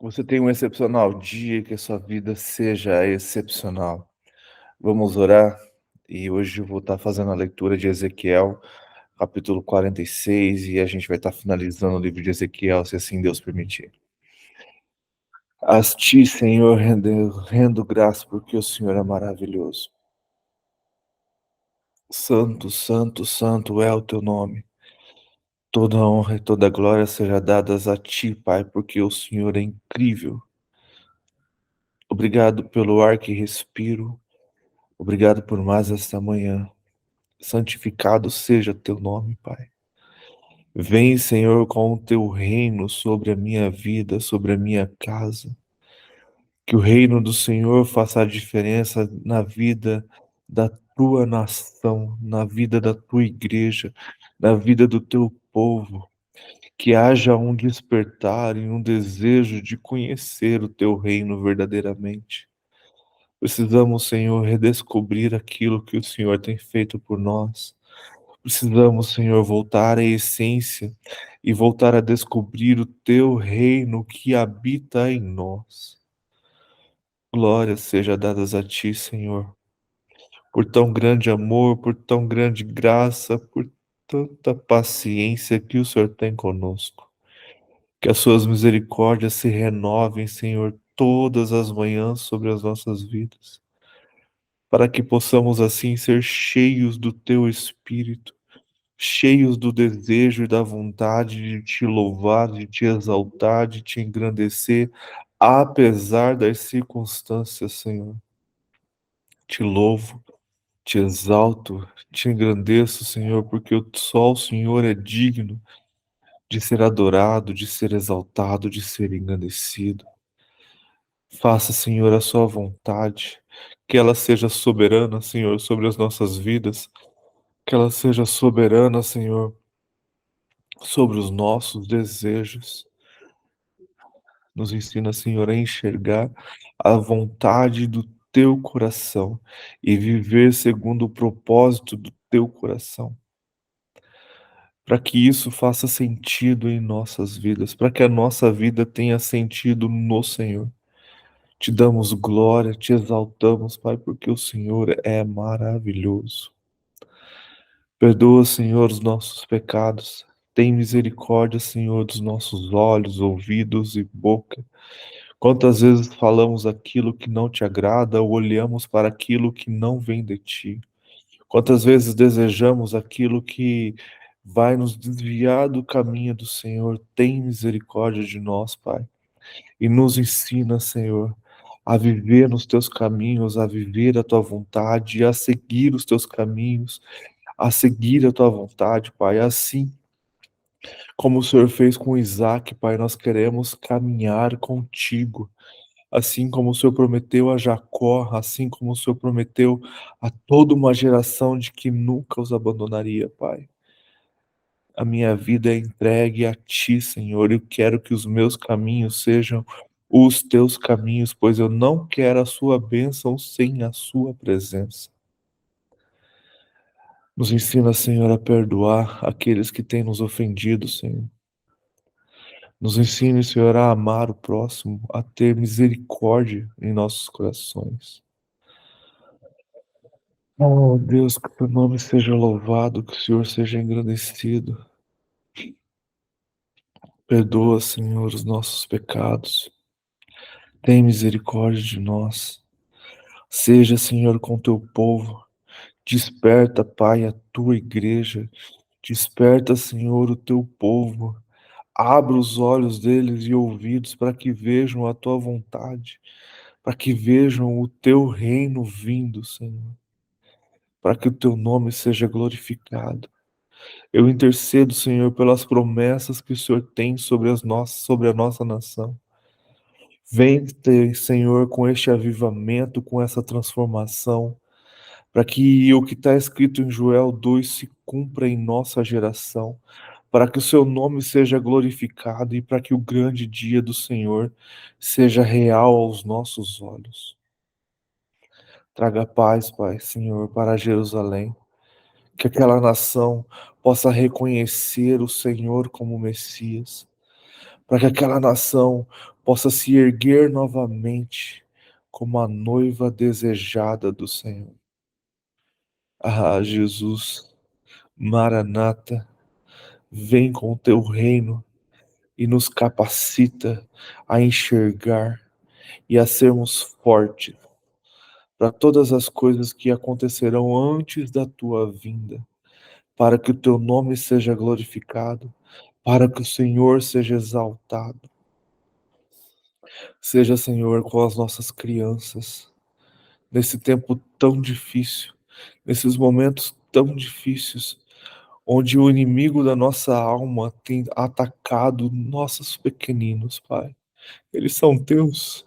Você tem um excepcional dia, que a sua vida seja excepcional. Vamos orar e hoje eu vou estar fazendo a leitura de Ezequiel, capítulo 46, e a gente vai estar finalizando o livro de Ezequiel, se assim Deus permitir. A ti, Senhor, rendo graça, porque o Senhor é maravilhoso. Santo, santo, santo é o teu nome. Toda honra e toda glória seja dadas a ti, Pai, porque o Senhor é incrível. Obrigado pelo ar que respiro. Obrigado por mais esta manhã. Santificado seja teu nome, Pai. Vem, Senhor, com o teu reino sobre a minha vida, sobre a minha casa. Que o reino do Senhor faça a diferença na vida da tua nação, na vida da tua igreja, na vida do teu povo. Que haja um despertar e um desejo de conhecer o teu reino verdadeiramente. Precisamos, Senhor, redescobrir aquilo que o Senhor tem feito por nós. Precisamos, Senhor, voltar à essência e voltar a descobrir o teu reino que habita em nós. Glórias seja dadas a ti, Senhor, por tão grande amor, por tão grande graça, por tanta paciência que o Senhor tem conosco. Que as suas misericórdias se renovem, Senhor, todas as manhãs sobre as nossas vidas, para que possamos assim ser cheios do teu Espírito, cheios do desejo e da vontade de te louvar, de te exaltar, de te engrandecer, apesar das circunstâncias, Senhor. Te louvo, te exalto, te engrandeço, Senhor, porque só o Senhor é digno de ser adorado, de ser exaltado, de ser engrandecido. Faça, Senhor, a sua vontade, que ela seja soberana, Senhor, sobre as nossas vidas, que ela seja soberana, Senhor, sobre os nossos desejos. Nos ensina, Senhor, a enxergar a vontade do teu coração e viver segundo o propósito do teu coração. Para que isso faça sentido em nossas vidas, para que a nossa vida tenha sentido no Senhor. Te damos glória, te exaltamos, Pai, porque o Senhor é maravilhoso. Perdoa, Senhor, os nossos pecados. Tem misericórdia, Senhor, dos nossos olhos, ouvidos e boca. Quantas vezes falamos aquilo que não te agrada ou olhamos para aquilo que não vem de ti? Quantas vezes desejamos aquilo que vai nos desviar do caminho do Senhor? Tem misericórdia de nós, Pai, e nos ensina, Senhor, a viver nos teus caminhos, a viver a tua vontade, a seguir os teus caminhos, a seguir a tua vontade, Pai. Assim como o Senhor fez com Isaac, Pai, nós queremos caminhar contigo. Assim como o Senhor prometeu a Jacó, assim como o Senhor prometeu a toda uma geração de que nunca os abandonaria, Pai. A minha vida é entregue a Ti, Senhor. Eu quero que os meus caminhos sejam os Teus caminhos, pois eu não quero a Sua bênção sem a Sua presença. Nos ensina, Senhor, a perdoar aqueles que têm nos ofendido, Senhor. Nos ensine, Senhor, a amar o próximo, a ter misericórdia em nossos corações. Oh, Deus, que teu nome seja louvado, que o Senhor seja engrandecido. Perdoa, Senhor, os nossos pecados. Tem misericórdia de nós. Seja, Senhor, com teu povo. Desperta, Pai, a tua igreja. Desperta, Senhor, o teu povo. Abra os olhos deles e ouvidos para que vejam a tua vontade, para que vejam o teu reino vindo, Senhor, para que o teu nome seja glorificado. Eu intercedo, Senhor, pelas promessas que o Senhor tem sobre a nossa nação. Vem, Senhor, com este avivamento, com essa transformação, para que o que está escrito em Joel 2 se cumpra em nossa geração, para que o seu nome seja glorificado e para que o grande dia do Senhor seja real aos nossos olhos. Traga paz, Pai, Senhor, para Jerusalém. Que aquela nação possa reconhecer o Senhor como Messias, para que aquela nação possa se erguer novamente como a noiva desejada do Senhor. Ah, Jesus, Maranata, vem com o teu reino e nos capacita a enxergar e a sermos fortes para todas as coisas que acontecerão antes da tua vinda, para que o teu nome seja glorificado, para que o Senhor seja exaltado. Seja, Senhor, com as nossas crianças, nesse tempo tão difícil, nesses momentos tão difíceis, onde o inimigo da nossa alma tem atacado nossos pequeninos, Pai. Eles são teus,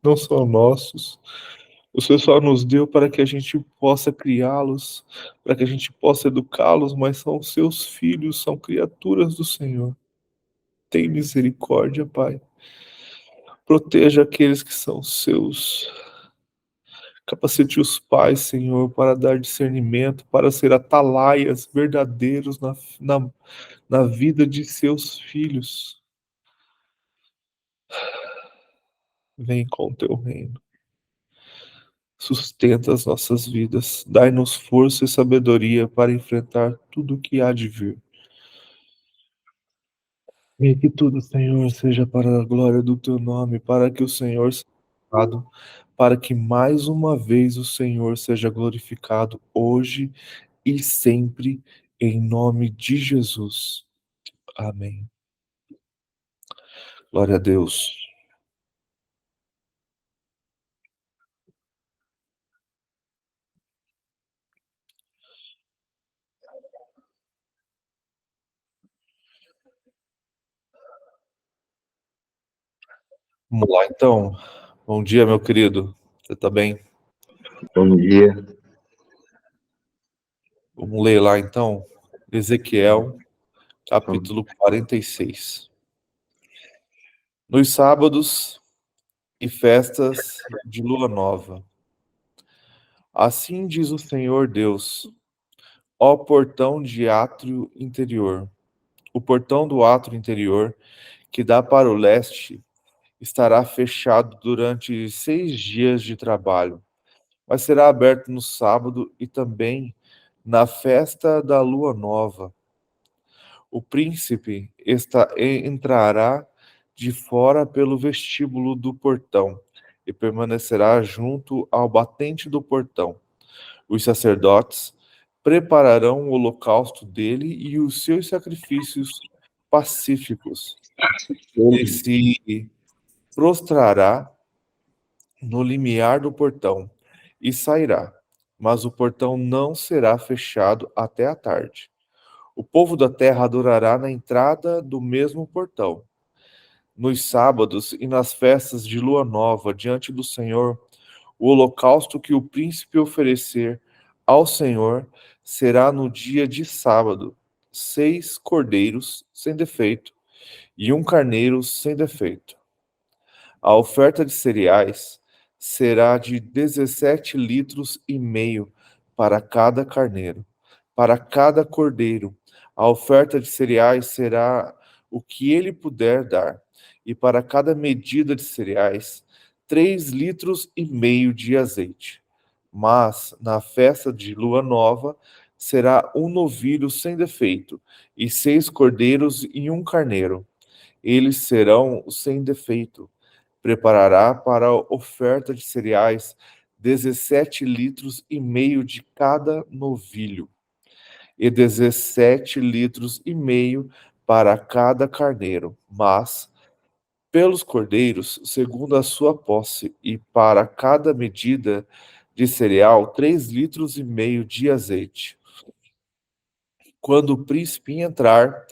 não são nossos. O Senhor só nos deu para que a gente possa criá-los, para que a gente possa educá-los, mas são seus filhos, são criaturas do Senhor. Tem misericórdia, Pai. Proteja aqueles que são seus. Capacite os pais, Senhor, para dar discernimento, para ser atalaias verdadeiros na vida de seus filhos. Vem com o teu reino. Sustenta as nossas vidas. Dai-nos força e sabedoria para enfrentar tudo o que há de vir. E que tudo, Senhor, seja para a glória do teu nome, para que o Senhor seja glorificado, para que mais uma vez o Senhor seja glorificado hoje e sempre, em nome de Jesus. Amém. Glória a Deus. Vamos lá, então. Bom dia, meu querido. Você tá bem? Bom dia. Vamos ler lá, então. Ezequiel, capítulo 46. Nos sábados e festas de lua nova. Assim diz o Senhor Deus, ó portão de átrio interior. O portão do átrio interior, que dá para o leste, estará fechado durante 6 dias de trabalho, mas será aberto no sábado e também na festa da lua nova. O príncipe entrará de fora pelo vestíbulo do portão e permanecerá junto ao batente do portão. Os sacerdotes prepararão o holocausto dele e os seus sacrifícios pacíficos. Ele se prostrará no limiar do portão e sairá, mas o portão não será fechado até a tarde. O povo da terra adorará na entrada do mesmo portão. Nos sábados e nas festas de lua nova, diante do Senhor, o holocausto que o príncipe oferecer ao Senhor será no dia de sábado, 6 cordeiros sem defeito e um carneiro sem defeito. A oferta de cereais será de 17 litros e meio para cada carneiro. Para cada cordeiro, a oferta de cereais será o que ele puder dar. E para cada medida de cereais, 3 litros e meio de azeite. Mas na festa de lua nova será um novilho sem defeito, e 6 cordeiros e um carneiro. Eles serão sem defeito. Preparará para a oferta de cereais 17 litros e meio de cada novilho, e 17 litros e meio para cada carneiro, mas pelos cordeiros, segundo a sua posse, e para cada medida de cereal, 3 litros e meio de azeite. Quando o príncipe entrar,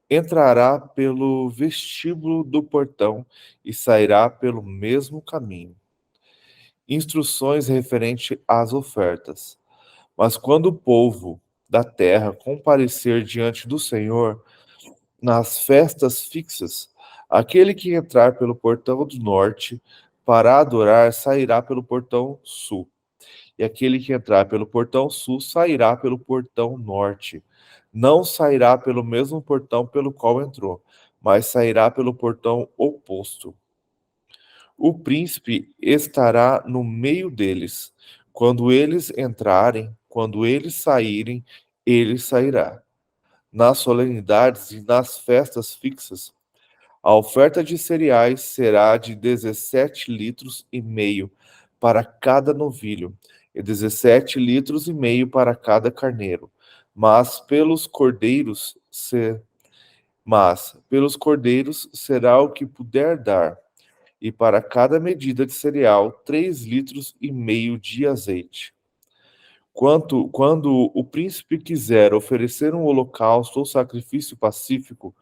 entrará pelo vestíbulo do portão e sairá pelo mesmo caminho. Instruções referente às ofertas. Mas quando o povo da terra comparecer diante do Senhor nas festas fixas, aquele que entrar pelo portão do norte para adorar sairá pelo portão sul, e aquele que entrar pelo portão sul sairá pelo portão norte. Não sairá pelo mesmo portão pelo qual entrou, mas sairá pelo portão oposto. O príncipe estará no meio deles. Quando eles entrarem, quando eles saírem, ele sairá. Nas solenidades e nas festas fixas, a oferta de cereais será de 17 litros e meio para cada novilho, e 17 litros e meio para cada carneiro. Mas pelos cordeiros, pelos cordeiros será o que puder dar, e para cada medida de cereal, 3 litros e meio de azeite. Quando o príncipe quiser oferecer um holocausto ou sacrifício pacífico,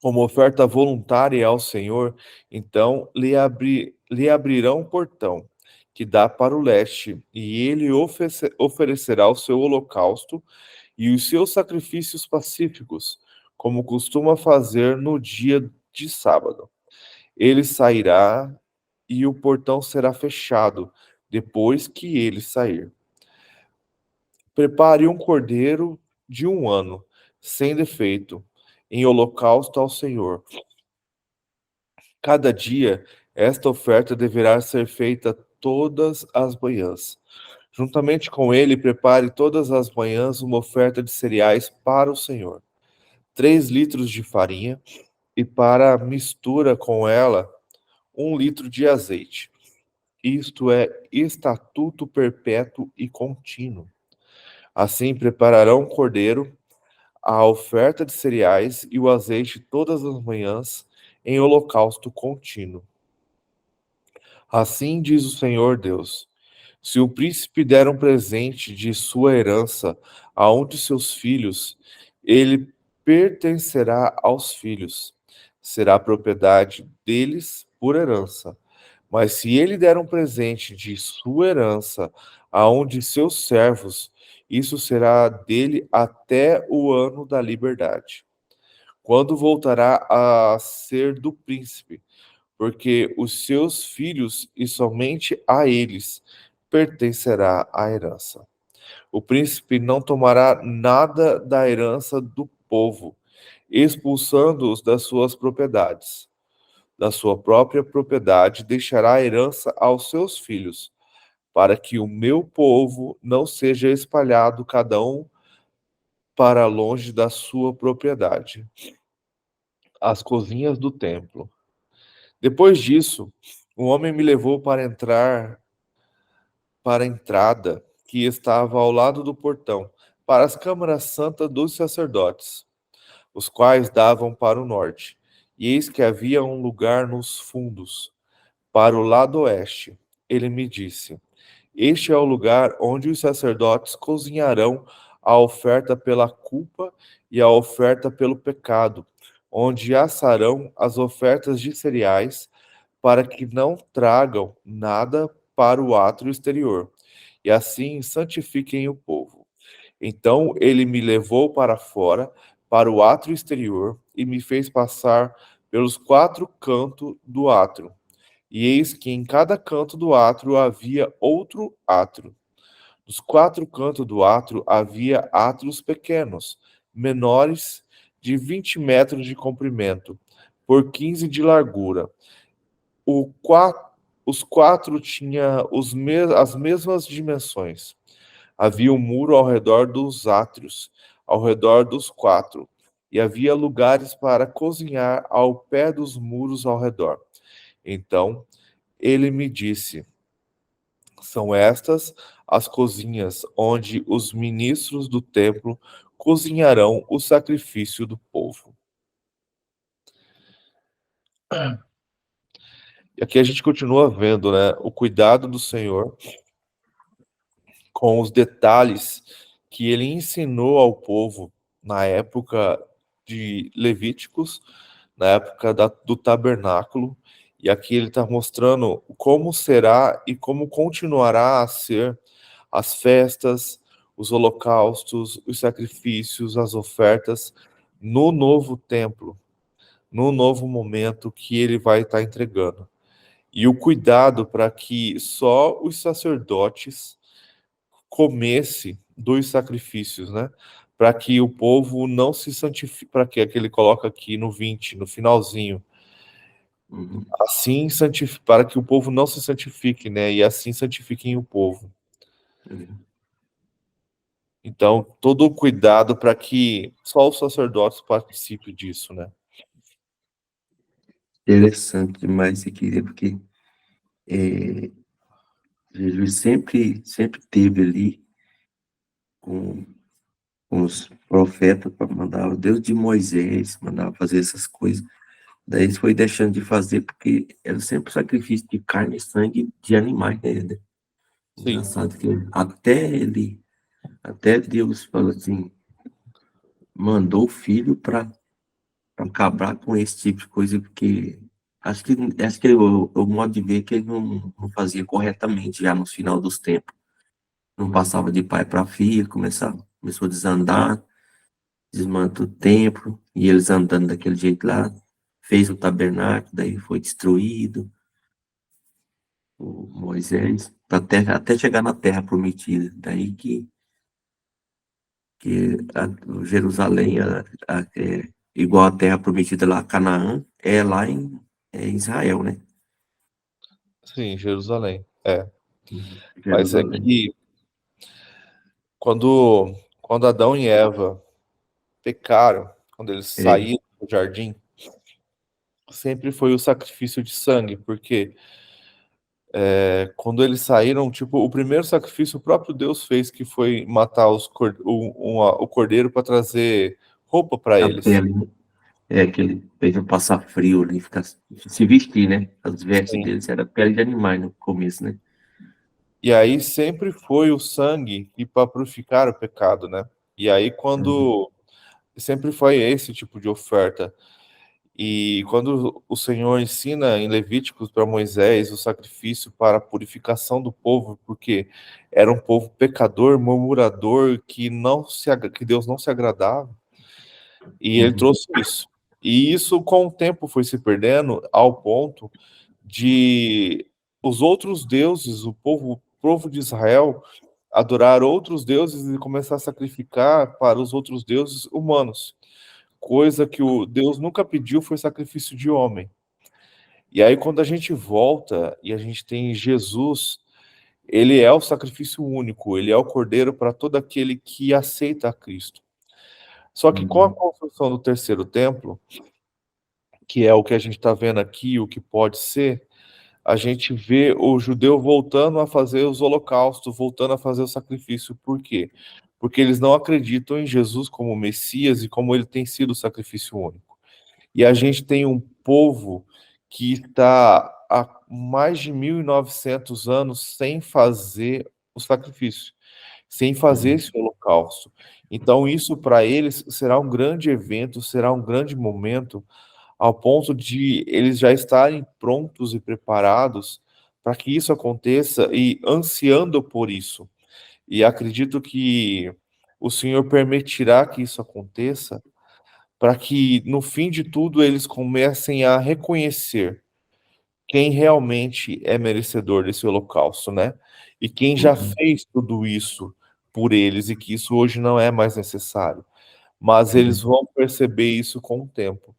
como oferta voluntária ao Senhor, então lhe abrirão um portão que dá para o leste, e ele oferecerá o seu holocausto e os seus sacrifícios pacíficos, como costuma fazer no dia de sábado. Ele sairá e o portão será fechado depois que ele sair. Prepare um cordeiro de 1 ano, sem defeito, em holocausto ao Senhor. Cada dia, esta oferta deverá ser feita todas as manhãs. Juntamente com ele, prepare todas as manhãs uma oferta de cereais para o Senhor. 3 litros de farinha e para mistura com ela 1 litro de azeite. Isto é estatuto perpétuo e contínuo. Assim prepararão o cordeiro, a oferta de cereais e o azeite todas as manhãs em holocausto contínuo. Assim diz o Senhor Deus: se o príncipe der um presente de sua herança a um de seus filhos, ele pertencerá aos filhos, será propriedade deles por herança. Mas se ele der um presente de sua herança a um de seus servos, isso será dele até o ano da liberdade, quando voltará a ser do príncipe, porque os seus filhos e somente a eles pertencerá a herança. O príncipe não tomará nada da herança do povo, expulsando-os das suas propriedades. Da sua própria propriedade deixará a herança aos seus filhos, para que o meu povo não seja espalhado cada um para longe da sua propriedade. As cozinhas do templo. Depois disso, o homem me levou para a entrada que estava ao lado do portão, para as câmaras santas dos sacerdotes, os quais davam para o norte. E eis que havia um lugar nos fundos, para o lado oeste. Ele me disse: este é o lugar onde os sacerdotes cozinharão a oferta pela culpa e a oferta pelo pecado, onde assarão as ofertas de cereais, para que não tragam nada para o átrio exterior, e assim santifiquem o povo. Então ele me levou para fora, para o átrio exterior, e me fez passar pelos 4 cantos do átrio. E eis que em cada canto do átrio havia outro átrio. Dos 4 cantos do átrio havia átrios pequenos, menores, de 20 metros de comprimento, por 15 de largura. Os quatro tinham as mesmas dimensões. Havia um muro ao redor dos átrios, ao redor dos 4, e havia lugares para cozinhar ao pé dos muros ao redor. Então ele me disse: são estas as cozinhas onde os ministros do templo cozinharão o sacrifício do povo. E aqui a gente continua vendo, né, o cuidado do Senhor com os detalhes que ele ensinou ao povo na época de Levíticos, na época do tabernáculo. E aqui ele está mostrando como será e como continuará a ser as festas, os holocaustos, os sacrifícios, as ofertas no novo templo, no novo momento que ele vai estar entregando. E o cuidado para que só os sacerdotes comesse dos sacrifícios, né? Para que o povo não se santifique, para que ele coloca aqui no 20, no finalzinho, assim para que o povo não se santifique, né? E assim santifiquem o povo. Então, todo o cuidado para que só os sacerdotes participem disso, né? Interessante demais isso aqui, porque Jesus sempre teve ali com os profetas para mandar, Deus de Moisés mandava fazer essas coisas. Daí ele foi deixando de fazer porque era sempre sacrifício de carne e sangue de animais, né? Sim, Engraçado que até Deus falou assim, mandou o filho para acabar com esse tipo de coisa, porque acho que o modo de ver que ele não fazia corretamente já no final dos tempos. Não passava de pai para filho, começou a desandar, desmantou o templo, e eles andando daquele jeito lá, fez o tabernáculo, daí foi destruído, o Moisés, até chegar na terra prometida. Daí que Jerusalém, é igual a terra prometida lá, Canaã, é lá em Israel, né? sim, Jerusalém. É. Mas é Jerusalém. que quando Adão e Eva pecaram, quando eles É, saíram do jardim, sempre foi o sacrifício de sangue, porque quando eles saíram, tipo, o primeiro sacrifício o próprio Deus fez, que foi matar o cordeiro para trazer roupa para a eles. pele, né? É que ele fez eu passar frio ali, ficar, se vestir, né? As vestes Sim. deles era pele de animais no começo, né? E aí sempre foi o sangue e para purificar o pecado, né? E aí Uhum, quando sempre foi esse tipo de oferta. E quando o Senhor ensina em Levíticos para Moisés o sacrifício para a purificação do povo, porque era um povo pecador, murmurador, que Deus não se agradava, e ele uhum, trouxe isso. E isso com o tempo foi se perdendo ao ponto de os outros deuses, o povo de Israel, adorar outros deuses e começar a sacrificar para os outros deuses humanos. Coisa que o Deus nunca pediu foi sacrifício de homem. E aí, quando a gente volta e a gente tem Jesus, ele é o sacrifício único, ele é o cordeiro para todo aquele que aceita a Cristo. Só que com a uhum, construção do terceiro templo, que é o que a gente está vendo aqui, o que pode ser, a gente vê o judeu voltando a fazer os holocaustos, voltando a fazer o sacrifício. Por quê? Porque eles não acreditam em Jesus como Messias e como ele tem sido o sacrifício único. E a gente tem um povo que está há mais de 1.900 anos sem fazer o sacrifício, sem fazer uhum, esse holocausto. Então, isso para eles será um grande evento, será um grande momento, ao ponto de eles já estarem prontos e preparados para que isso aconteça e ansiando por isso. E acredito que o Senhor permitirá que isso aconteça para que no fim de tudo eles comecem a reconhecer quem realmente é merecedor desse holocausto, né? E quem já uhum, fez tudo isso por eles e que isso hoje não é mais necessário. Mas eles uhum, vão perceber isso com o tempo.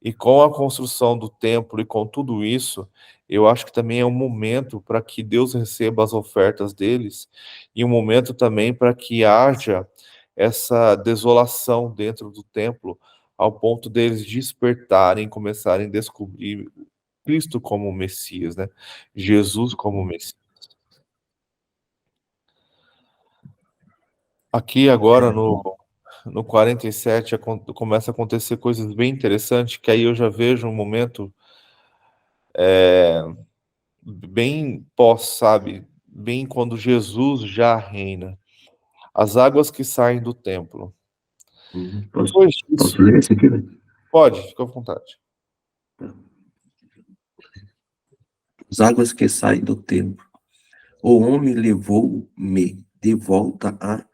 E com a construção do templo e com tudo isso, eu acho que também é um momento para que Deus receba as ofertas deles e um momento também para que haja essa desolação dentro do templo, ao ponto deles despertarem, começarem a descobrir Cristo como Messias, né? Jesus como Messias. Aqui agora no 47 começa a acontecer coisas bem interessantes, que aí eu já vejo um momento bem pós, sabe? Bem quando Jesus já reina. As águas que saem do templo. uhum. Depois Posso disso, ler esse aqui, né? pode, fica à vontade. As águas que saem do templo. O homem levou-me de volta à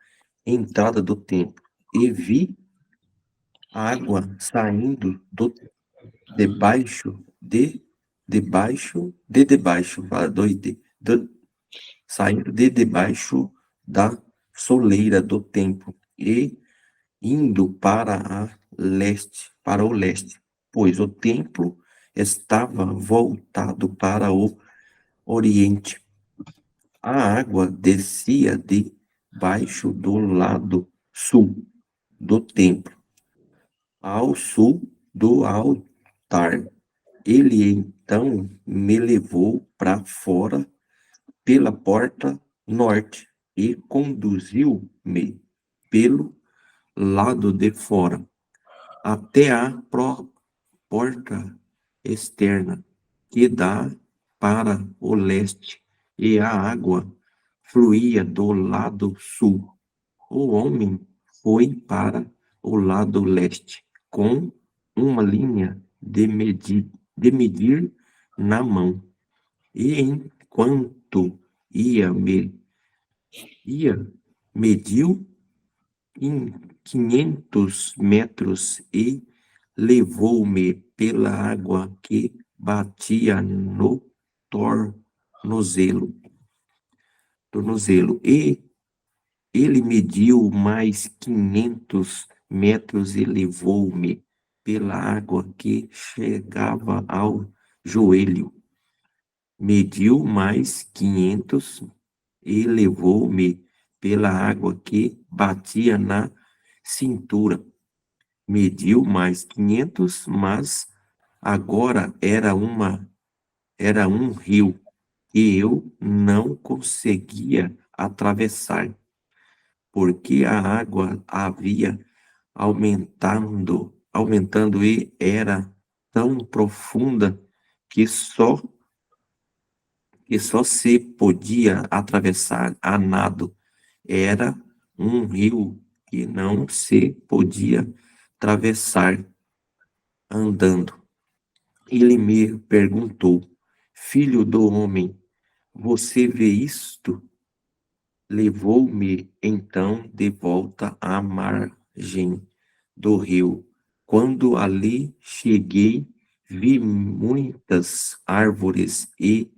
entrada do templo e vi água saindo debaixo fala saindo de debaixo da soleira do templo e indo para o leste, pois o templo estava voltado para o oriente. A água descia de baixo do lado sul do templo, ao sul do altar. Ele então me levou para fora pela porta norte e conduziu-me pelo lado de fora até a porta externa que dá para o leste, e a água fluía do lado sul. O homem foi para o lado leste, com uma linha de medir na mão, e enquanto ia mediu em 500 metros e levou-me pela água que batia no tornozelo, e ele mediu mais 500 metros e levou-me pela água que chegava ao joelho. Mediu mais 500 e levou-me pela água que batia na cintura. Mediu mais 500, mas agora era um rio que eu não conseguia atravessar, porque a água havia aumentando e era tão profunda que só se podia atravessar a nado. Era um rio que não se podia atravessar andando. Ele me perguntou: Filho do homem, você vê isto? Levou-me então de volta à margem do rio. Quando ali cheguei, vi muitas árvores e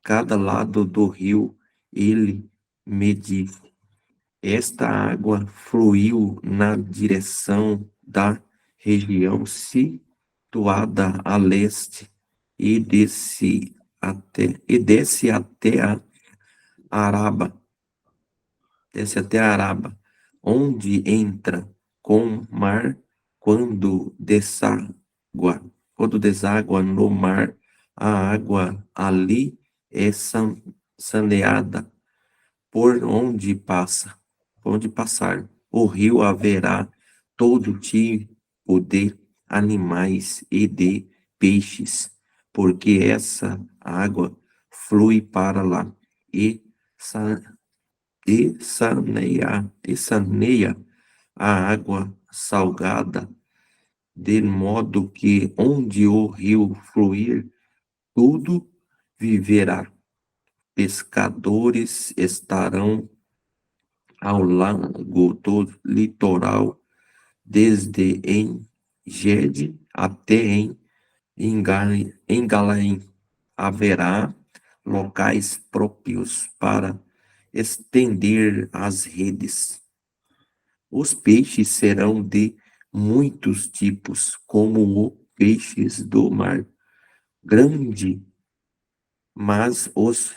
cada lado do rio ele me disse: esta água fluiu na direção da região situada a leste e desce até a Araba, onde entra com o mar quando deságua no mar, a água ali é saneada por onde passar. O rio haverá todo tipo de animais e de peixes, porque essa água flui para lá e, saneia a água salgada, de modo que onde o rio fluir, tudo viverá. Pescadores estarão ao largo do litoral, desde em Gede até em Engalaim. Haverá locais próprios para estender as redes. Os peixes serão de muitos tipos, como os peixes do mar grande, mas os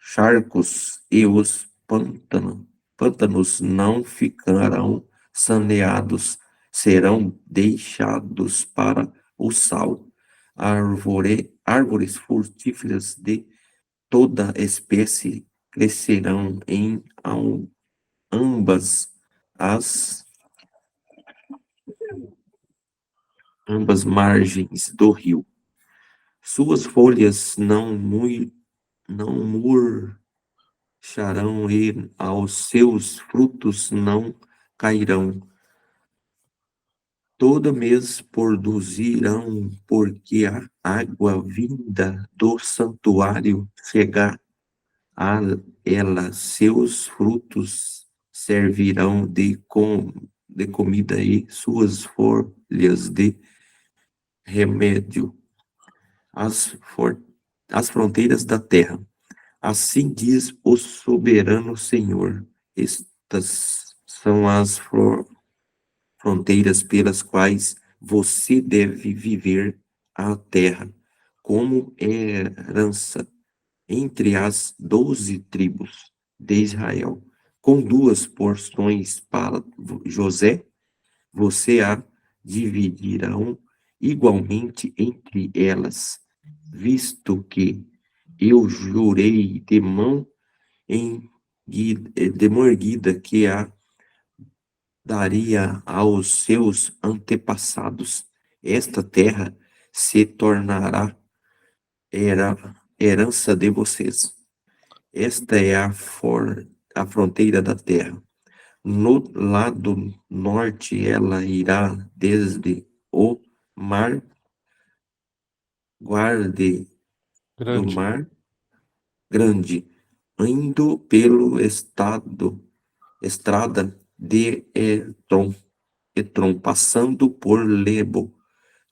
charcos e os pântanos não ficarão saneados, serão deixados para o sal. Árvores frutíferas de toda espécie crescerão em ambas as margens do rio. Suas folhas não murcharão e aos seus frutos não cairão. Todo mês produzirão, porque a água vinda do santuário chega a ela. Seus frutos servirão de comida e suas folhas de remédio às fronteiras da terra. Assim diz o soberano Senhor: estas são as fronteiras pelas quais você deve viver a terra como herança entre as 12 tribos de Israel, com duas porções para José, você a dividirão igualmente entre elas, visto que eu jurei de mão erguida que a daria aos seus antepassados. Esta terra se tornará herança de vocês. Esta é a fronteira da terra. No lado norte, ela irá desde o mar, guarde do Grande. mar grande, indo pelo estrada de Etron, passando por Lebo,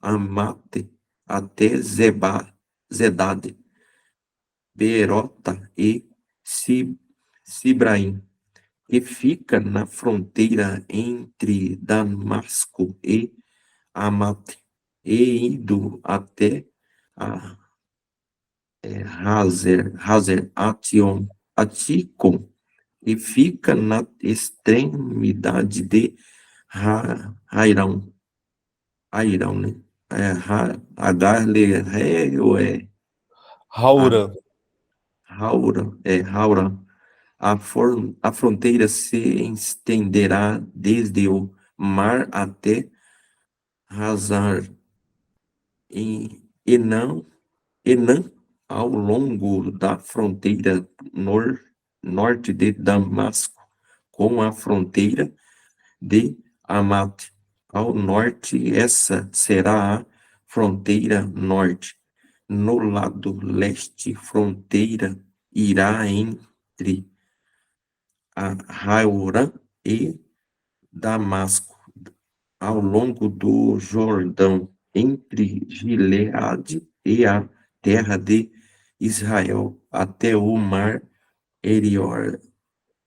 Amate, até Zedade, Berota e Sibraim, que fica na fronteira entre Damasco e Amate, e indo até a Aticom, e fica na extremidade de Airão, Airão, né? Agarle, ou Haura. Haura. A fronteira se estenderá desde o mar até Hazar, e não Enã, ao longo da fronteira norte de Damasco, com a fronteira de Amate. Ao norte, essa será a fronteira norte. No lado leste, fronteira irá entre a Haurã e Damasco, ao longo do Jordão, entre Gileade e a terra de Israel, até o mar Erior,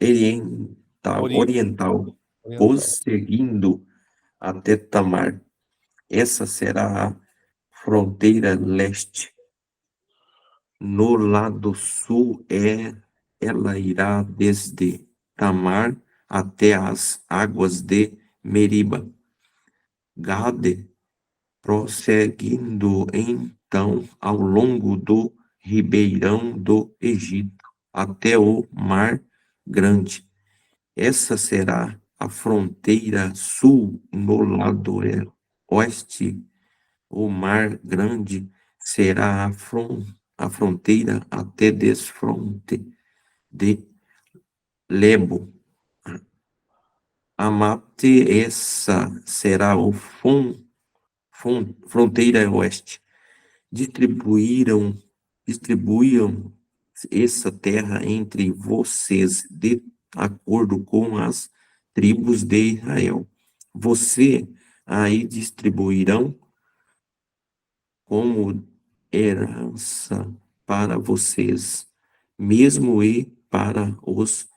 Ori- oriental, Oriental. prosseguindo até Tamar. Essa será a fronteira leste. No lado sul, ela irá desde Tamar até as águas de Meriba. Gade, prosseguindo então ao longo do ribeirão do Egito, até o Mar Grande. Essa será a fronteira sul. No lado oeste, o Mar Grande será a fronteira até desfronte de Lebo. Amate, essa será o fronteira oeste. Distribuíam essa terra entre vocês de acordo com as tribos de Israel. Você aí distribuirão como herança para vocês, mesmo e para os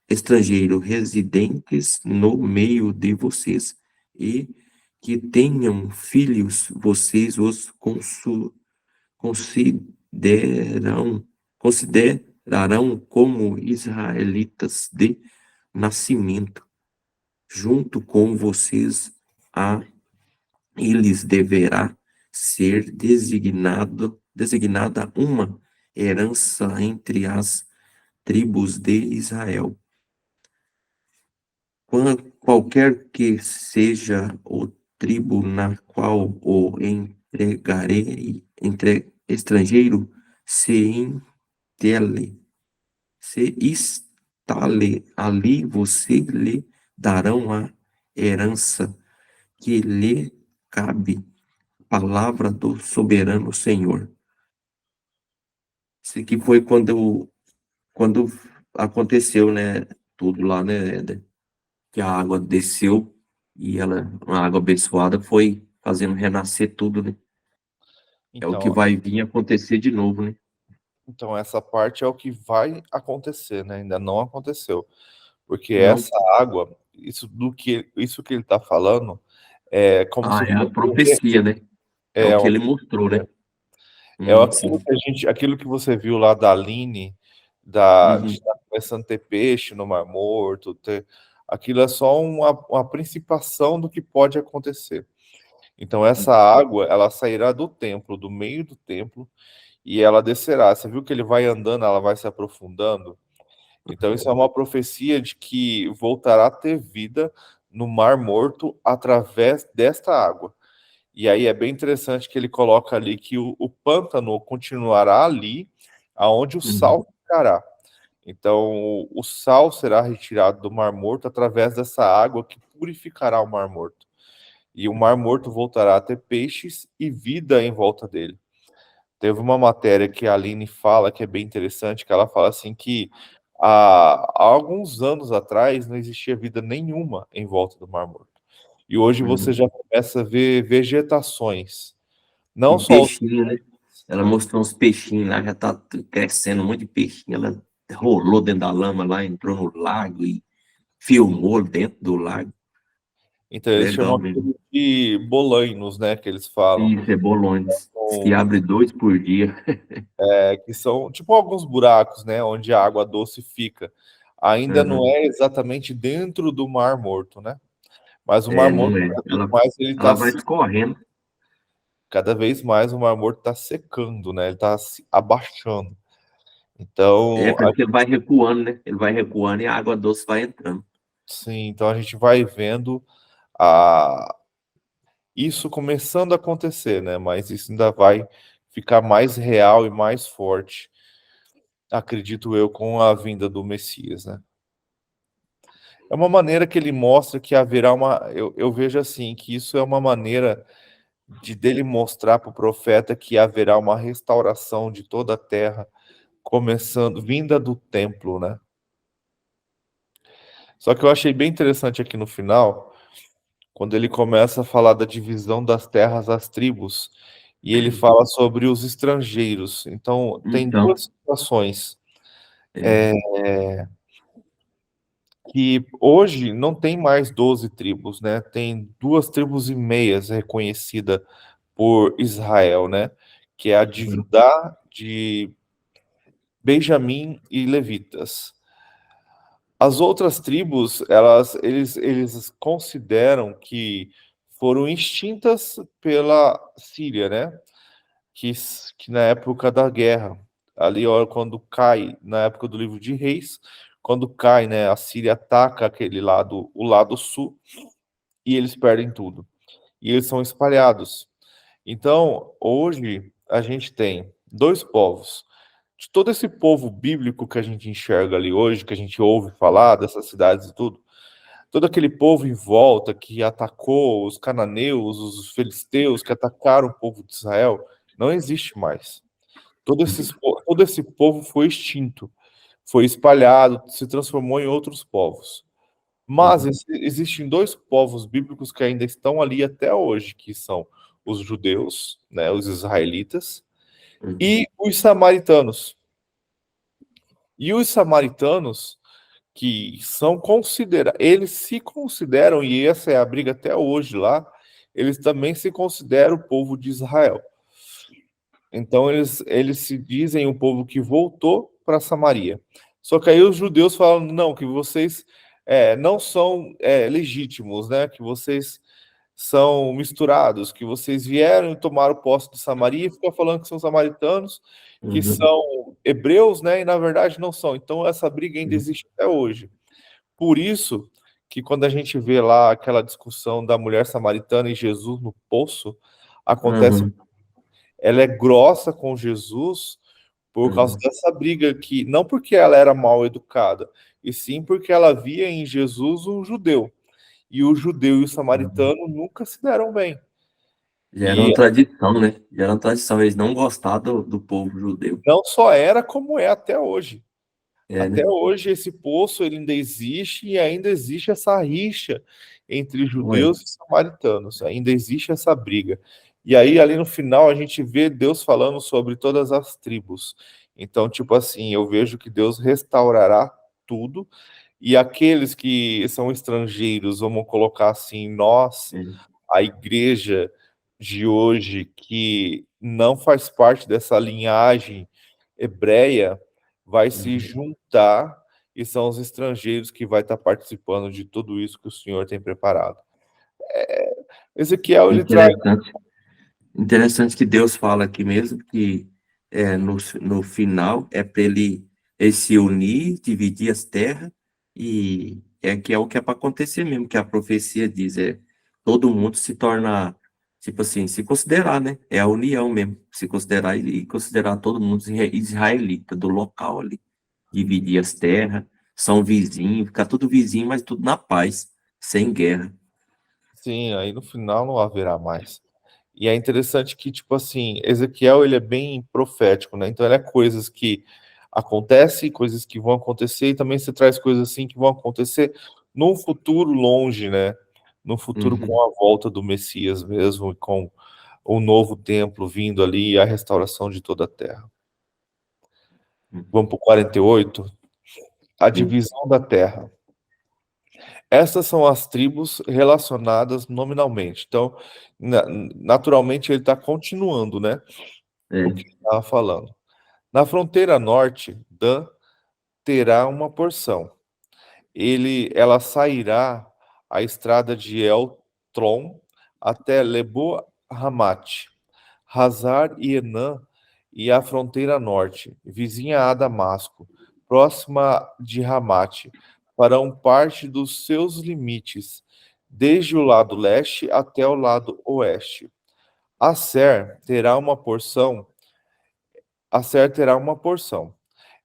estrangeiros residentes no meio de vocês, e que tenham filhos, vocês os considerarão como israelitas de nascimento. Junto com vocês, a eles deverá ser designada uma herança entre as tribos de Israel. Qualquer que seja o tribo na qual o estrangeiro intele, se instale ali, você lhe darão a herança que lhe cabe, palavra do soberano Senhor. Isso aqui foi quando aconteceu, né, tudo lá, né, Éder? Que a água desceu e uma água abençoada, foi fazendo renascer tudo, né? É o que Então, vai vir acontecer de novo, né? então, essa parte é o que vai acontecer, né? Ainda não aconteceu. Porque Não, essa água, isso que ele está falando, É como se Ah, é a fosse profecia, né? É o é que uma ele mostrou, né? aquilo Sim. que aquilo que você viu lá da Aline, de Uhum, estar começando a ter peixe no Mar Morto, aquilo é só uma principação do que pode acontecer. Então essa água, ela sairá do templo, do meio do templo, e ela descerá. Você viu que ele vai andando, ela vai se aprofundando? Então isso é uma profecia de que voltará a ter vida no Mar Morto através desta água. E aí é bem interessante que ele coloca ali que o pântano continuará ali, aonde o uhum. sal ficará. Então, o sal será retirado do Mar Morto através dessa água que purificará o Mar Morto. E o Mar Morto voltará a ter peixes e vida em volta dele. Teve uma matéria que a Aline fala que é bem interessante, que ela fala assim que há alguns anos atrás não existia vida nenhuma em volta do Mar Morto. E hoje você Uhum. já começa a ver vegetações, não E só os... peixinho, né? Ela mostrou uns peixinhos lá, já tá crescendo um monte de peixinho. Ela rolou dentro da lama lá, entrou no lago e filmou dentro do lago. Então eles chamam Legal mesmo. aquilo de bolainos, né, que eles falam. E cebolões. Diz que Com- abre 2 por dia. que são tipo alguns buracos, né, onde a água doce fica. Ainda não Uhum. é exatamente dentro do Mar Morto, né? Mas o Mar É, Morto, não é. cada vez mais, ele Ela está vai escorrendo. cada vez mais o Mar Morto está secando, né? Ele está se abaixando. Então, Porque ele vai recuando, né? Ele vai recuando e a água doce vai entrando. sim, então a gente vai vendo a isso começando a acontecer, né? Mas isso ainda vai ficar mais real e mais forte, acredito eu, com a vinda do Messias, né? É uma maneira que ele mostra que haverá uma. Eu vejo assim, que isso é uma maneira de dele mostrar para o profeta que haverá uma restauração de toda a terra, começando, vinda do templo, né? Só que eu achei bem interessante aqui no final, quando ele começa a falar da divisão das terras às tribos, e ele fala sobre os estrangeiros. Então, tem Então, duas situações é, que hoje não tem mais 12 tribos, né? Tem duas tribos e meias reconhecida por Israel, né? Que é a de uhum, Judá, de Benjamim e Levitas. As outras tribos, eles consideram que foram extintas pela Síria, né? Que na época da guerra, ali ó, quando cai, na época do livro de Reis, quando cai, né, a Síria ataca aquele lado, o lado sul, e eles perdem tudo. E eles são espalhados. Então, hoje, a gente tem dois povos. De todo esse povo bíblico que a gente enxerga ali hoje, que a gente ouve falar dessas cidades e tudo, todo aquele povo em volta que atacou os cananeus, os filisteus, que atacaram o povo de Israel, não existe mais. Todo esse povo foi extinto, foi espalhado, se transformou em outros povos. Mas uhum, existem dois povos bíblicos que ainda estão ali até hoje, que são os judeus, né, os israelitas, uhum, e os samaritanos. E os samaritanos, que são considerados, eles se consideram, e essa é a briga até hoje lá, eles também se consideram o povo de Israel. Então eles se dizem o povo que voltou para Samaria. Só que aí os judeus falam, não, que vocês não são legítimos, né? Que vocês são misturados, que vocês vieram e tomaram posse de Samaria e ficam falando que são samaritanos, que uhum, são hebreus, né? E na verdade não são. Então essa briga ainda uhum, existe até hoje. Por isso que quando a gente vê lá aquela discussão da mulher samaritana e Jesus no poço, acontece, uhum, ela é grossa com Jesus por causa uhum, dessa briga que não porque ela era mal educada, e sim porque ela via em Jesus um judeu. E o judeu e o uhum. samaritano nunca se deram bem. Já era E uma tradição, né? Já era uma tradição eles não gostar do povo judeu. não só era como é até hoje. É, Até né? hoje esse poço ele ainda existe e ainda existe essa rixa entre Ué, judeus e samaritanos. Ainda existe essa briga. E aí ali no final a gente vê Deus falando sobre todas as tribos. Então, tipo assim, eu vejo que Deus restaurará tudo e aqueles que são estrangeiros, vamos colocar assim, nós, é. a igreja de hoje que não faz parte dessa linhagem hebreia vai se juntar e são os estrangeiros que vai estar participando de tudo isso que o Senhor tem preparado. Ezequiel, ele traz... Interessante que Deus fala aqui mesmo que no final é para ele se unir, dividir as terras, e que é o que é para acontecer mesmo, que a profecia diz, todo mundo se torna, tipo assim, se considerar, né? É a união mesmo, se considerar e considerar todo mundo israelita do local ali, dividir as terras, são vizinhos, ficar tudo vizinho, mas tudo na paz, sem guerra. Sim, aí no final não haverá mais. E é interessante que, tipo assim, Ezequiel, ele é bem profético, né? Então, ele é coisas que acontecem, coisas que vão acontecer, e também você traz coisas assim que vão acontecer num futuro longe, né? No futuro com Uhum. a volta do Messias mesmo, e com o novo templo vindo ali e a restauração de toda a terra. Vamos para o 48, a Sim. divisão da terra. Essas são as tribos relacionadas nominalmente. Então, naturalmente, ele está continuando, né? O que ele estava falando. Na fronteira norte, Dan terá uma porção. Ela sairá a estrada de El-Tron até Lebo Hamat, Hazar e Enã e a fronteira norte, vizinha a Damasco, próxima de Hamat, farão parte dos seus limites, desde o lado leste até o lado oeste. Asser terá uma porção. Asser terá uma porção.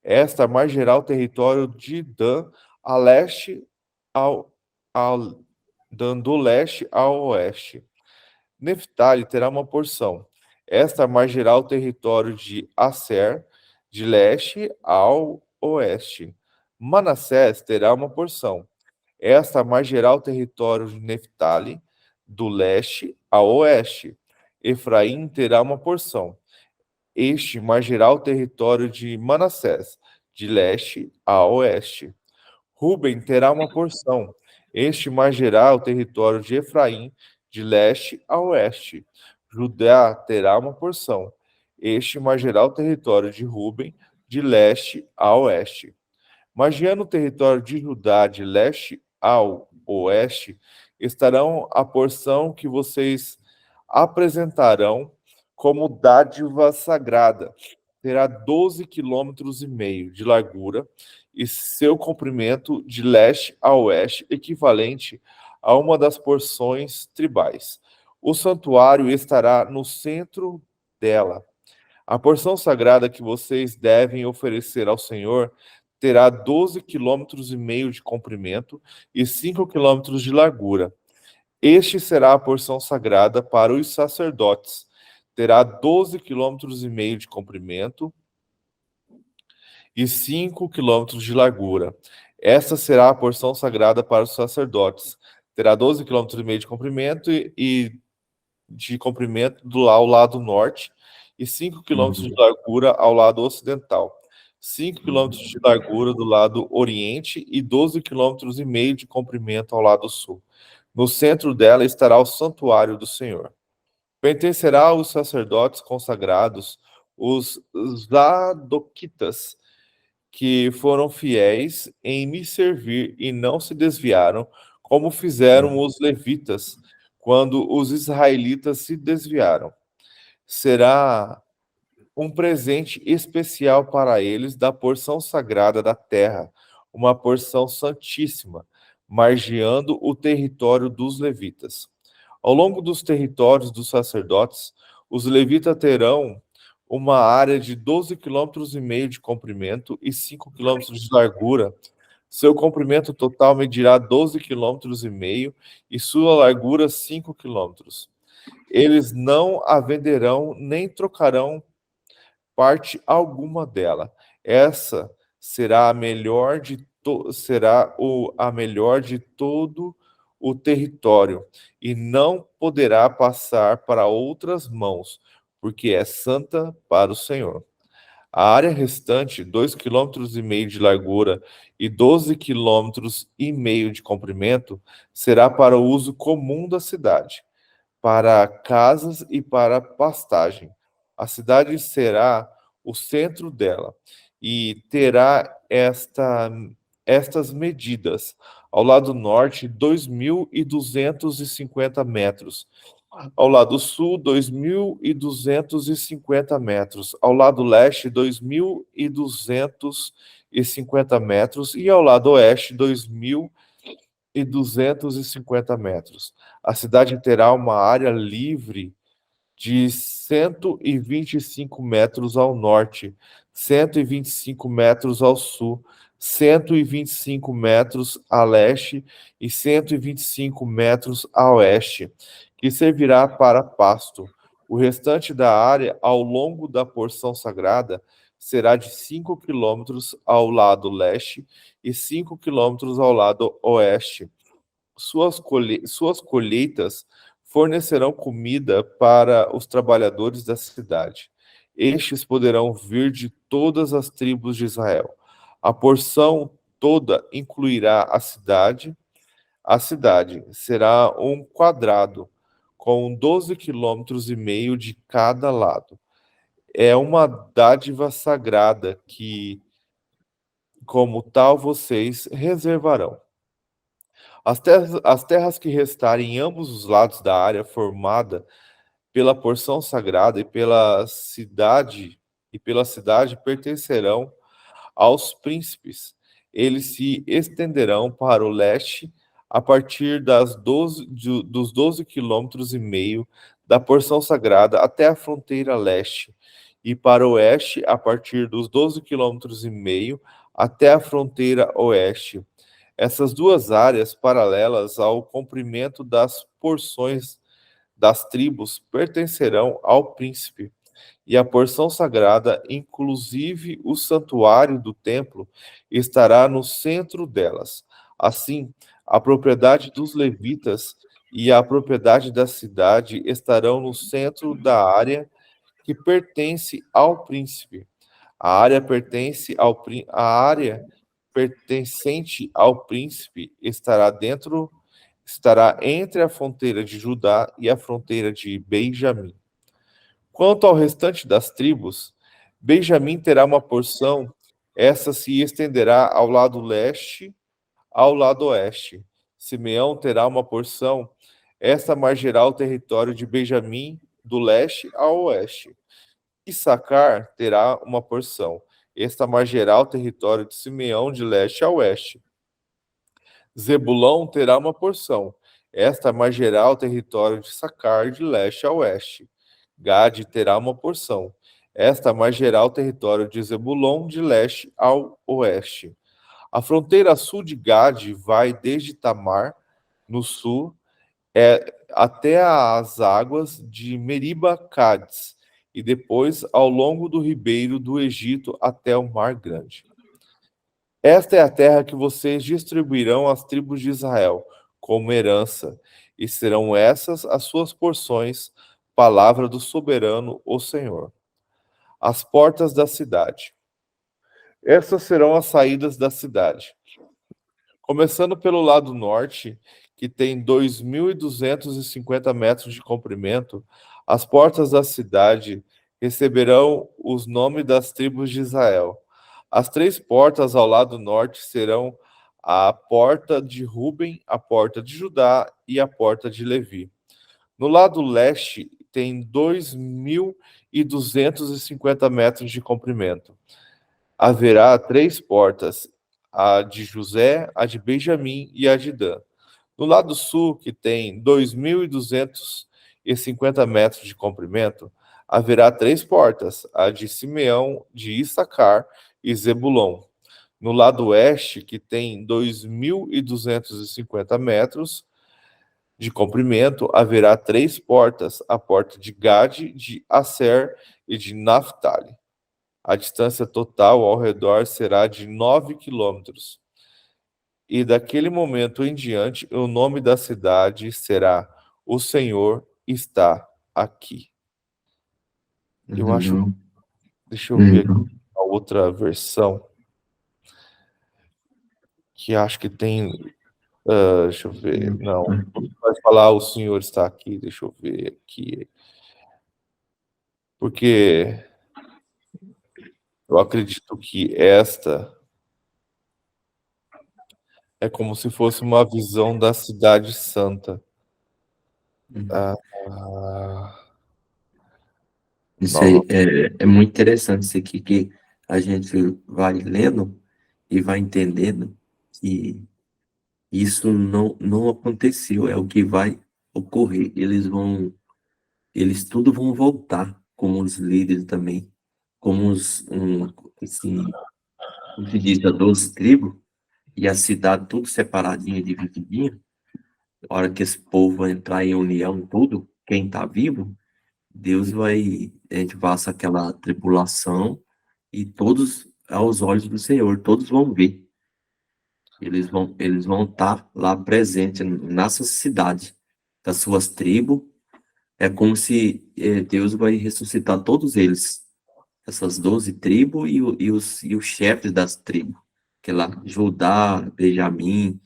Esta margerá o território de Dan a leste ao Dan do leste ao oeste. Neftali terá uma porção. Esta margerá o território de Asser de leste ao oeste. Manassés terá uma porção. Esta margerá o território de Neftali do leste ao oeste. Efraim terá uma porção. Este margerá o território de Manassés, de leste a oeste. Ruben terá uma porção. Este margerá o território de Efraim, de leste a oeste. Judá terá uma porção. Este margerá o território de Ruben, de leste a oeste. Margeando o território de Judá, de leste ao oeste, estarão a porção que vocês apresentarão como dádiva sagrada. Terá 12,5 km de largura e seu comprimento de leste a oeste equivalente a uma das porções tribais. O santuário estará no centro dela. A porção sagrada que vocês devem oferecer ao Senhor terá 12,5 km de comprimento e 5 km de largura. Este será a porção sagrada para os sacerdotes. Terá 12,5 km de comprimento e 5 km de largura. Esta será a porção sagrada para os sacerdotes. Terá 12,5 km de comprimento ao lado norte e 5 km de largura ao lado ocidental. 5 km de largura do lado oriente e 12,5 km de comprimento ao lado sul. No centro dela estará o santuário do Senhor. Pertencerá aos sacerdotes consagrados, os zadoquitas, que foram fiéis em me servir e não se desviaram, como fizeram os levitas, quando os israelitas se desviaram. Será um presente especial para eles da porção sagrada da terra, uma porção santíssima, margeando o território dos levitas. Ao longo dos territórios dos sacerdotes, os levitas terão uma área de 12,5 km de comprimento e 5 km de largura. Seu comprimento total medirá 12,5 km e sua largura 5 km. Eles não a venderão nem trocarão parte alguma dela. Essa será a melhor a melhor de todo o território e não poderá passar para outras mãos, porque é santa para o Senhor. A área restante, 2,5 km de largura e 12,5 km de comprimento, será para o uso comum da cidade. para casas e para pastagem. A cidade será o centro dela e terá estas medidas. Ao lado norte, 2.250 metros. Ao lado sul, 2.250 metros. Ao lado leste, 2.250 metros. E ao lado oeste, 2.250 metros. A cidade terá uma área livre de 125 metros ao norte, 125 metros ao sul, 125 metros a leste e 125 metros a oeste, que servirá para pasto. O restante da área, ao longo da porção sagrada, será de 5 quilômetros ao lado leste e 5 quilômetros ao lado oeste. Suas colheitas fornecerão comida para os trabalhadores da cidade. Estes poderão vir de todas as tribos de Israel. A porção toda incluirá a cidade. A cidade será um quadrado com 12,5 km de cada lado. É uma dádiva sagrada que, como tal, vocês reservarão. As terras que restarem em ambos os lados da área formada pela porção sagrada e pela cidade pertencerão aos príncipes. Eles se estenderão para o leste a partir dos 12,5 km da porção sagrada até a fronteira leste, e para o oeste a partir dos 12,5 km até a fronteira oeste. Essas duas áreas, paralelas ao comprimento das porções das tribos, pertencerão ao príncipe, e a porção sagrada, inclusive o santuário do templo, estará no centro delas. Assim, a propriedade dos levitas e a propriedade da cidade estarão no centro da área que pertence ao príncipe. A área pertencente ao príncipe estará entre a fronteira de Judá e a fronteira de Benjamim. Quanto ao restante das tribos, Benjamim terá uma porção, essa se estenderá ao lado leste, ao lado oeste. Simeão terá uma porção, esta margerá o território de Benjamim do leste ao oeste. Issacar terá uma porção, esta margerá o território de Simeão de leste a oeste. Zebulão terá uma porção, esta margerá o território de Issacar de leste a oeste. Gade terá uma porção, esta margerá o território de Zebulon de leste ao oeste. A fronteira sul de Gade vai desde Tamar, no sul, até as águas de Meriba-Cádiz, e depois ao longo do ribeiro do Egito até o Mar Grande. Esta é a terra que vocês distribuirão às tribos de Israel como herança, e serão essas as suas porções, palavra do soberano, o Senhor. As portas da cidade. Essas serão as saídas da cidade. Começando pelo lado norte, que tem 2.250 metros de comprimento, as portas da cidade receberão os nomes das tribos de Israel. As 3 portas ao lado norte serão a porta de Ruben, a porta de Judá e a porta de Levi. No lado leste tem 2.250 metros de comprimento. Haverá 3 portas, a de José, a de Benjamim e a de Dan. No lado sul, que tem 2.250 metros de comprimento, haverá 3 portas, a de Simeão, de Issacar e Zebulon. No lado oeste, que tem 2.250 metros de comprimento, haverá 3 portas, a porta de Gade, de Asser e de Naphtali. A distância total ao redor será de 9 quilômetros. E daquele momento em diante, o nome da cidade será O Senhor está aqui. Eu acho. Deixa eu ver aqui a outra versão. Que acho que tem. Deixa eu ver. Não. Vai falar o Senhor está aqui. Deixa eu ver aqui. Porque eu acredito que esta é como se fosse uma visão da cidade santa. Uhum. Ah, Isso nova. aí é muito interessante isso aqui, que a gente vai lendo e vai entendendo que isso não aconteceu, é o que vai ocorrer. Eles tudo vão voltar, como os líderes também, como assim, como se diz, as 12 tribos, e a cidade tudo separadinha, divididinha. A hora que esse povo vai entrar em união, tudo, quem está vivo, Deus vai, a gente passa aquela tribulação e todos aos olhos do Senhor, todos vão ver. Eles vão estar lá presentes nessa cidade, das suas tribos. É como se Deus vai ressuscitar todos eles, essas 12 tribos e os chefes das tribos, que é lá, Judá, Benjamim,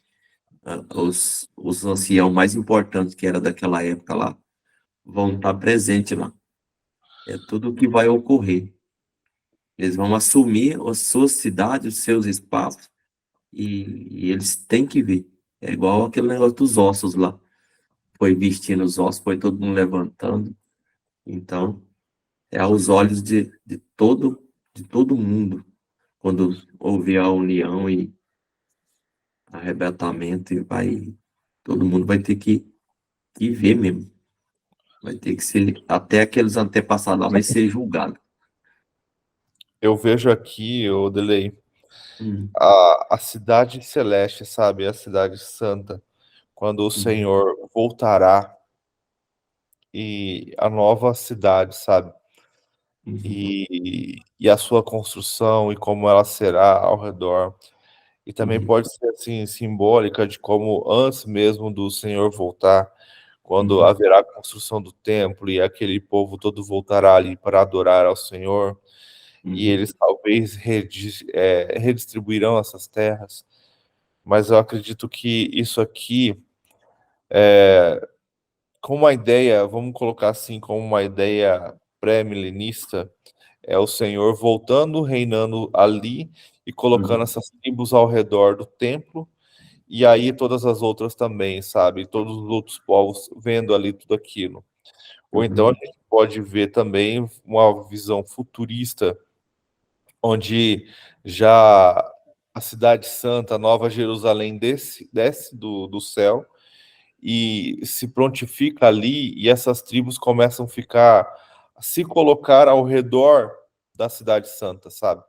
os anciãos mais importantes que era daquela época lá, vão estar presentes lá. É tudo o que vai ocorrer. Eles vão assumir as suas cidades, os seus espaços, e eles têm que ver. É igual aquele negócio dos ossos lá. Foi vestindo os ossos, foi todo mundo levantando. Então, é aos olhos de todo mundo, quando houver a união e arrebatamento, todo mundo vai ter que ver mesmo. Vai ter que ser, até aqueles antepassados lá vai ser julgado. Eu vejo aqui, o Delay, Hum, a cidade celeste, sabe? A cidade santa, quando o uhum, Senhor voltará e a nova cidade, sabe? uhum, E a sua construção e como ela será ao redor. E também uhum, pode ser assim simbólica de como antes mesmo do Senhor voltar, quando uhum, haverá a construção do templo e aquele povo todo voltará ali para adorar ao Senhor, e uhum, eles talvez redistribuirão essas terras. Mas eu acredito que isso aqui, como uma ideia, vamos colocar assim, como uma ideia pré-milenista, é o Senhor voltando, reinando ali e colocando uhum, essas tribos ao redor do templo, e aí todas as outras também, sabe? Todos os outros povos vendo ali tudo aquilo. Ou então a uhum, gente pode ver também uma visão futurista, onde já a cidade santa, Nova Jerusalém, desce do céu e se prontifica ali, e essas tribos começam a se colocar ao redor da cidade santa, sabe?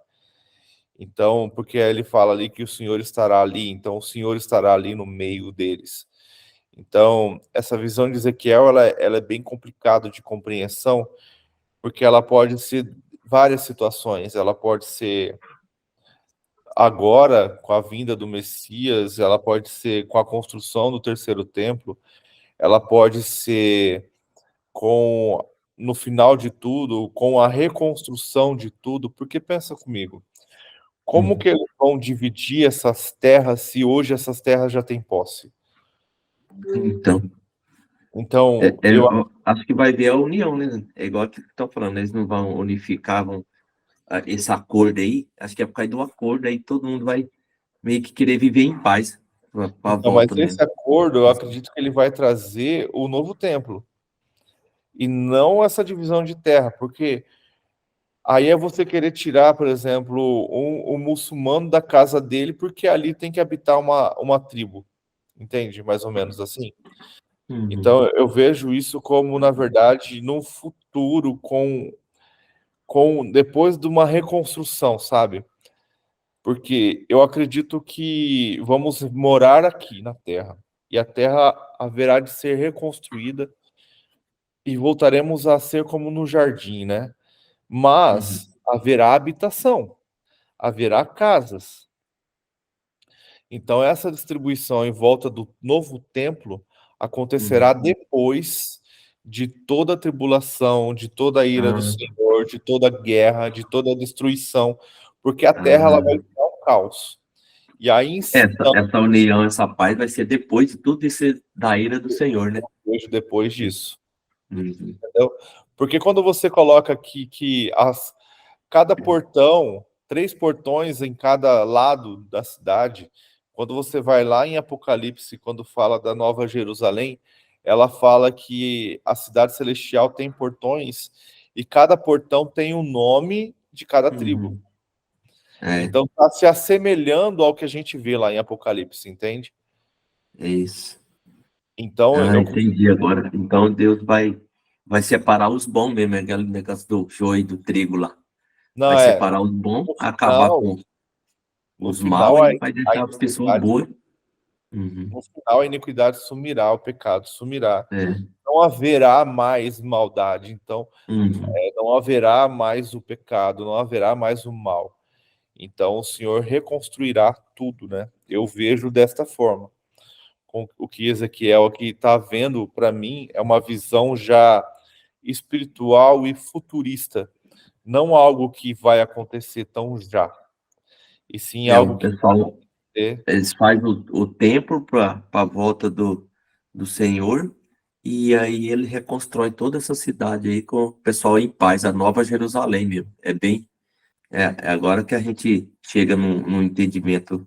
Então, porque ele fala ali que o Senhor estará ali, então o Senhor estará ali no meio deles. Então, essa visão de Ezequiel, ela é bem complicada de compreensão, porque ela pode ser várias situações. Ela pode ser agora, com a vinda do Messias, ela pode ser com a construção do terceiro templo, ela pode ser com, no final de tudo, com a reconstrução de tudo, porque pensa comigo, como uhum. que eles vão dividir essas terras se hoje essas terras já têm posse? Então, Então, eu eu acho que vai ver a união, né? É igual que estão falando, eles não vão unificar, esse acordo aí. Acho que é por causa do acordo aí, todo mundo vai meio que querer viver em paz com a Então, mas volta, né? esse acordo, eu acredito que ele vai trazer o novo templo e não essa divisão de terra, porque aí é você querer tirar, por exemplo, um muçulmano da casa dele, porque ali tem que habitar uma tribo, entende? Mais ou menos assim. Uhum, Então, eu vejo isso como, na verdade, no futuro, com depois de uma reconstrução, sabe? Porque eu acredito que vamos morar aqui na Terra e a Terra haverá de ser reconstruída e voltaremos a ser como no jardim, né? uhum, Mas haverá habitação, haverá casas. Então essa distribuição em volta do novo templo acontecerá uhum. depois de toda a tribulação, de toda a ira do Ah, Senhor, de toda a guerra, de toda a destruição, porque a Terra ela vai ah, virar um caos. E aí Essa união, essa paz vai ser depois de tudo isso da ira do Senhor, né? depois disso. Uhum. Entendeu? Porque quando você coloca aqui que cada portão, 3 portões em cada lado da cidade, quando você vai lá em Apocalipse, quando fala da Nova Jerusalém, ela fala que a cidade celestial tem portões e cada portão tem o nome de cada tribo. Uhum. É, Então está se assemelhando ao que a gente vê lá em Apocalipse, entende? é isso. Então Ah, eu entendi agora. Então Deus vai separar os bons mesmo, é aquele negócio do joio e do trigo lá. Vai não separar os bons, no acabar final, com no os maus final e vai a deixar as pessoas iniquidade, boas. Uhum. no final a iniquidade sumirá, o pecado sumirá. É. Não haverá mais maldade, então Uhum. não haverá mais o pecado, não haverá mais o mal. Então o Senhor reconstruirá tudo, né? Eu vejo desta forma. Com o que Ezequiel aqui está vendo, para mim, é uma visão já espiritual e futurista, não algo que vai acontecer tão já, e sim algo O que vai pessoal, acontecer. eles fazem o templo para a volta do Senhor, e aí ele reconstrói toda essa cidade aí com o pessoal em paz, a Nova Jerusalém mesmo. É agora que a gente chega num entendimento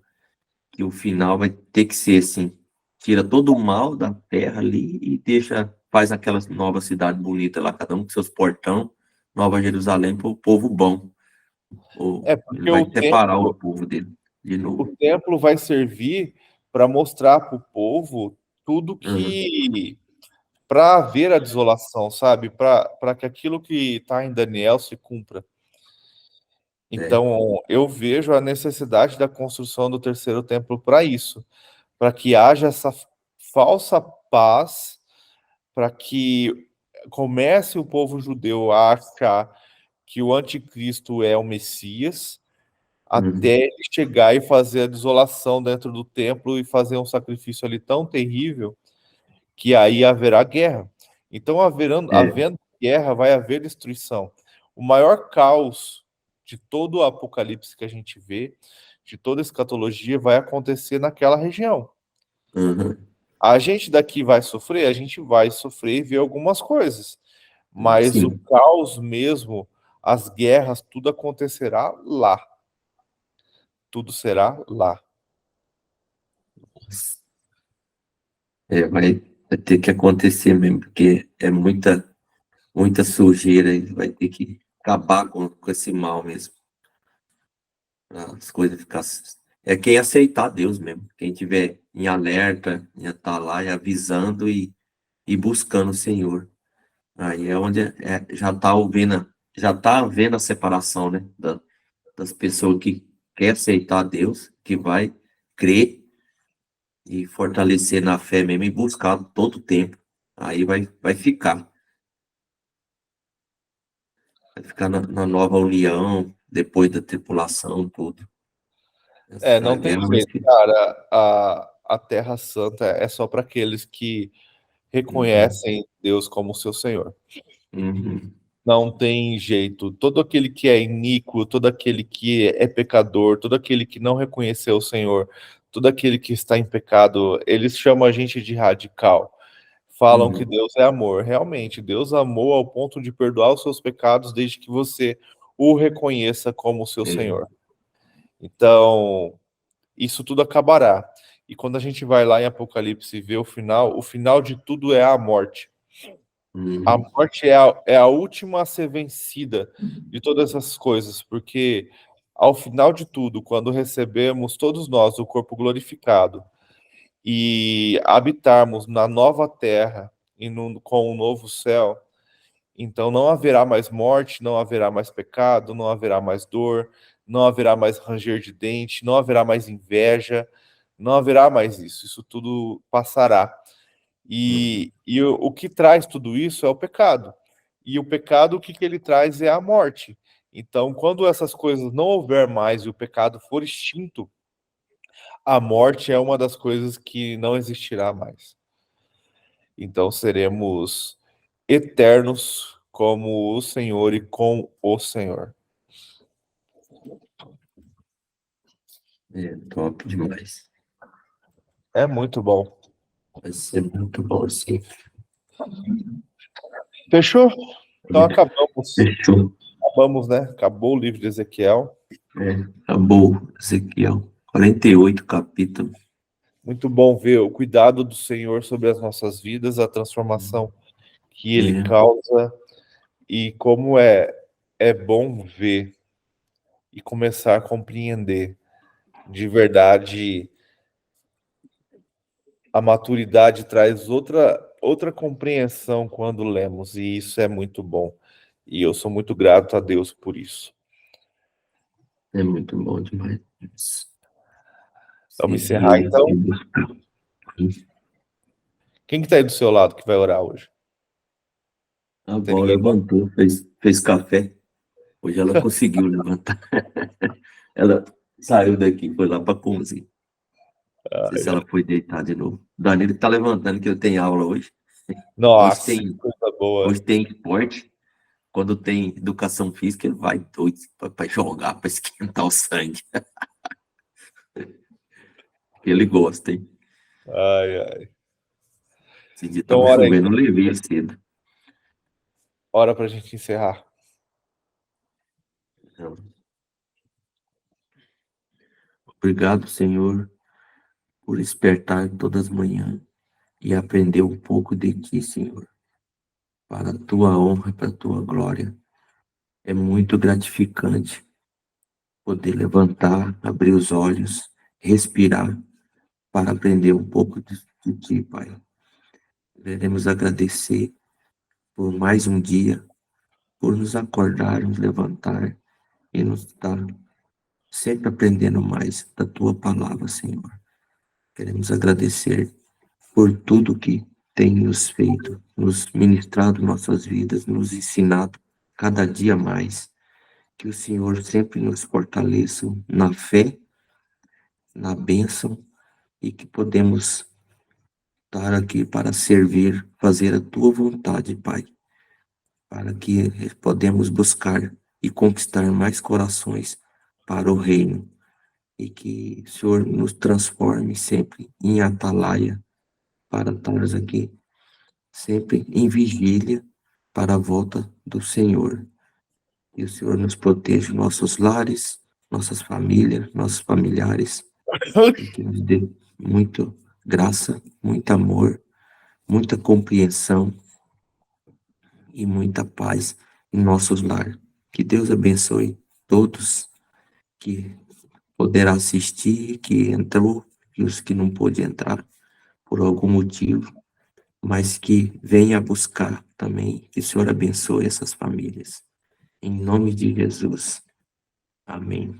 que o final vai ter que ser assim, tira todo o mal da terra ali e faz aquela nova cidade bonita lá, cada um com seus portão, Nova Jerusalém para o povo bom. Ele Porque vai separar o povo dele de o novo. templo vai servir para mostrar para o povo tudo Uhum. que para ver a desolação, sabe? Para que aquilo que está em Daniel se cumpra. É. Então, eu vejo a necessidade da construção do terceiro templo para isso, para que haja essa falsa paz, para que comece o povo judeu a achar que o anticristo é o Messias, até Uhum. ele chegar e fazer a desolação dentro do templo e fazer um sacrifício ali tão terrível que aí haverá guerra. Então, É. havendo guerra, vai haver destruição. O maior caos de todo o Apocalipse que a gente vê, de toda a escatologia, vai acontecer naquela região. Uhum. A gente daqui vai sofrer, a gente vai sofrer e ver algumas coisas, mas o Sim. caos mesmo, as guerras, tudo acontecerá lá. Tudo será lá. Vai ter que acontecer mesmo, porque é muita sujeira e vai ter que acabar com esse mal mesmo. As coisas ficar. É quem aceitar Deus mesmo. Quem tiver em alerta, ia estar lá e avisando e buscando o Senhor. Aí é onde já tá vendo a separação, né? Das pessoas que quer aceitar Deus, que vai crer e fortalecer na fé mesmo e buscar todo o tempo. Aí vai ficar na nova união, depois da tripulação, tudo. Essa Não tem guerra vai jeito, ser. cara. A Terra Santa é só para aqueles que Uhum. reconhecem Deus como seu Senhor. Uhum. Não tem jeito. Todo aquele que é iníquo, todo aquele que é pecador, todo aquele que não reconheceu o Senhor, todo aquele que está em pecado, eles chamam a gente de radical. Falam que Uhum. Deus é amor. Realmente, Deus amou ao ponto de perdoar os seus pecados desde que você o reconheça como seu É. Senhor. Então, isso tudo acabará. E quando a gente vai lá em Apocalipse e vê o final de tudo é a morte. A Uhum. morte é a última a ser vencida de todas essas coisas, porque ao final de tudo, quando recebemos todos nós o corpo glorificado e habitarmos na nova terra e com o novo céu, então não haverá mais morte, não haverá mais pecado, não haverá mais dor, não haverá mais ranger de dente, não haverá mais inveja, não haverá mais isso. Isso tudo passará. Uhum. E o que traz tudo isso é o pecado. E o pecado, o que ele traz é a morte. Então, quando essas coisas não houver mais e o pecado for extinto, a morte é uma das coisas que não existirá mais. Então, seremos eternos como o Senhor e com o Senhor. É top demais. É muito bom. Vai ser muito bom, assim. Fechou? Então acabamos. Fechou. Acabamos, né? Acabou o livro de Ezequiel. Acabou, Ezequiel. 48 capítulos. Muito bom ver o cuidado do Senhor sobre as nossas vidas, a transformação que ele É, causa e como é bom ver e começar a compreender de verdade. A maturidade traz outra compreensão quando lemos, e isso é muito bom. E eu sou muito grato a Deus por isso. é muito bom demais. Vamos encerrar Servir então. e buscar. Quem que tá aí do seu lado que vai orar hoje? A Tem avó ninguém não? levantou, fez café. Hoje ela conseguiu levantar. Ela saiu daqui, foi lá para a cozinha. Não sei se Ai, ela ai. foi deitar de novo. O Danilo está levantando que ele tem aula hoje. Hoje Nossa, que tem, coisa boa. hoje tem esporte. Quando tem educação física, ele vai doido para jogar, para esquentar o sangue. Ele gosta, hein? Ai, ai. Esse dia Então, estava ora aí, chovendo, eu levei ele cedo. ora pra gente encerrar. Então, obrigado, Senhor, por despertar todas as manhãs e aprender um pouco de Ti, Senhor, para a Tua honra e para a Tua glória. É muito gratificante poder levantar, abrir os olhos, respirar, para aprender um pouco de Ti, Pai. Queremos agradecer por mais um dia, por nos acordar, nos levantar e nos dar sempre aprendendo mais da Tua palavra, Senhor. Queremos agradecer por tudo que tem nos feito, nos ministrado nossas vidas, nos ensinado cada dia mais. Que o Senhor sempre nos fortaleça na fé, na bênção e que podemos estar aqui para servir, fazer a tua vontade, Pai, para que podemos buscar e conquistar mais corações para o reino e que o Senhor nos transforme sempre em atalaia para estarmos aqui sempre em vigília para a volta do Senhor. E o Senhor nos proteja nossos lares, nossas famílias, nossos familiares, e que nos dê muito graça, muito amor, muita compreensão e muita paz em nossos lares. Que Deus abençoe todos que poderá assistir, que entrou e os que não pôde entrar por algum motivo, mas que venha buscar também, que o Senhor abençoe essas famílias. Em nome de Jesus. Amém.